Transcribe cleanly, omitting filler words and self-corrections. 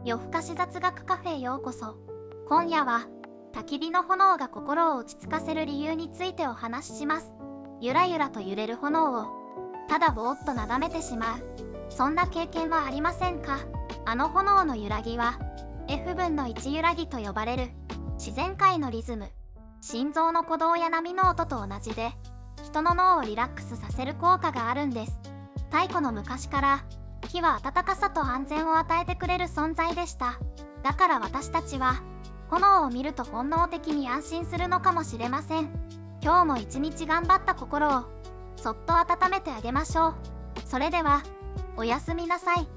夜更かし雑学カフェへようこそ。今夜は焚き火の炎が心を落ち着かせる理由についてお話しします。ゆらゆらと揺れる炎をただぼーっと眺めてしまう、そんな経験はありませんか？あの炎の揺らぎは F 分の1揺らぎと呼ばれる自然界のリズム、心臓の鼓動や波の音と同じで、人の脳をリラックスさせる効果があるんです。太古の昔から火は温かさと安全を与えてくれる存在でした。だから私たちは炎を見ると本能的に安心するのかもしれません。今日も一日頑張った心をそっと温めてあげましょう。それではおやすみなさい。